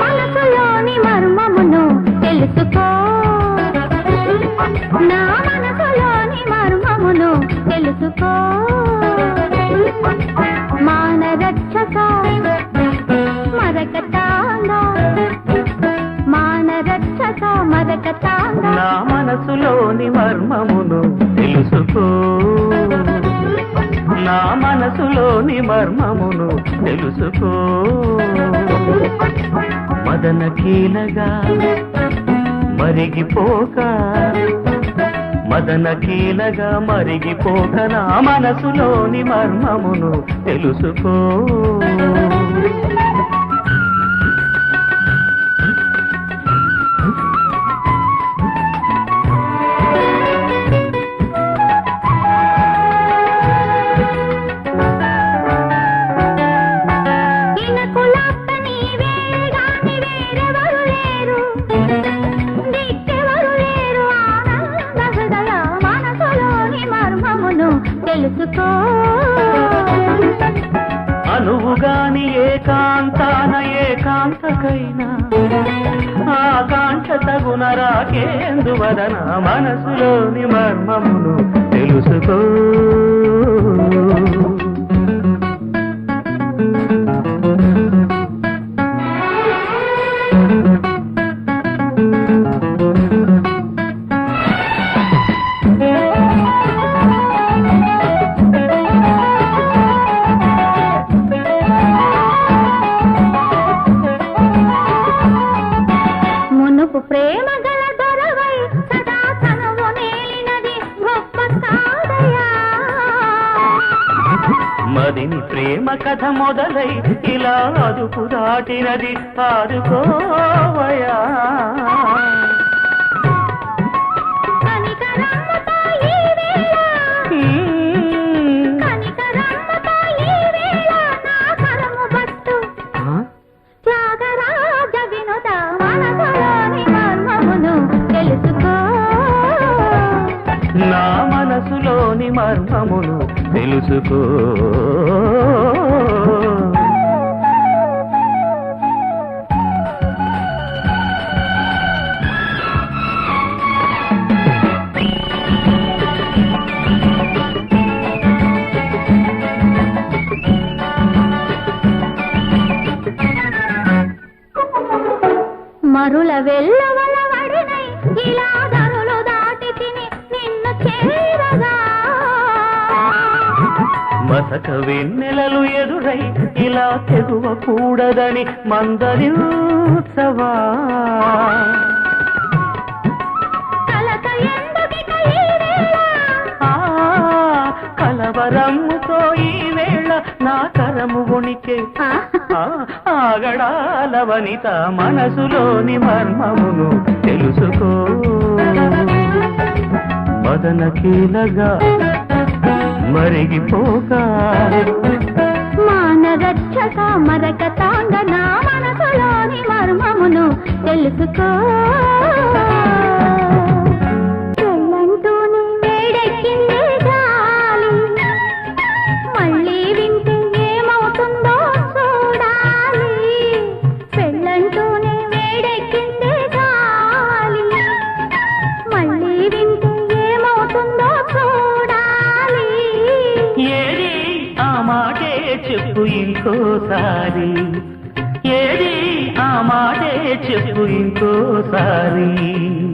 మనసులోని మర్మమును తెలుసుకో, నా మనసులోని మర్మమును తెలుసుకో. మానరక్షక మరకతాంగా, మానరక్షక మరకతాంగా, నా మనసులోని మర్మమును తెలుసుకో, నా మనసులోని మర్మమును తెలుసుకో. మదన కీలగా మరిగిపోక, మదన కీలగా మరిగిపోక, నా మనసులోని మర్మమును తెలుసుకో. తెలుసుకో. అనువుగాని ఏకాంతాన ఏకాంతకైనా ఆకాంక్ష తగున రాకేందువదన, మనసులోని మర్మమును తెలుసుకో. ప్రేమ గల దొరవై సదా తనువు నేలినది గొప్ప సాధయా. మదిని ప్రేమ కథ మొదలై ఇలా అదుపు దాటినది, ఆదుకోవయా. కనికరమ్మతో ఈ వేళ, కనికరమ్మతో ఈ వేళ నా కరము బట్టు త్యాగరాజ వినుత, మనసులోని మర్మమును తెలుసుకో, నా మనసులోని మర్మమును తెలుసుకో. మరుల వెళ్ళవల వడినై ఇలా ధరులు దాటి తిని నిన్ను చేరగా, మసక వెన్నెలలు ఎదురై ఇలా తెగువకూడదని మందలించవా. కలత ఎందుకిక ఈ వేళ, కలవరమ్ముతో ఈ వేళ నా కరము వణికే. ఆగడాల వనిత, మనసులోని మర్మమును తెలుసుకో. మదన కీలగా మరిగిపోక, మానరక్షక మరకతాంగ, నా మనసులోని మర్మమును తెలుసుకో. చెల్లంటూని వేడెక్కిందే గాలి, మళ్ళీ వింటే ఏమవుతుందో చూడాలి. పెళ్ళంటూనే వేడెక్కిందే గాలి, మళ్ళీ వింటే ఏమవుతుందో చూడాలి. ఏది ఆ మాటే చెప్పు ఇంకోసారి, ఏది ఆ మాటే చెప్పు ఇంకోసారి.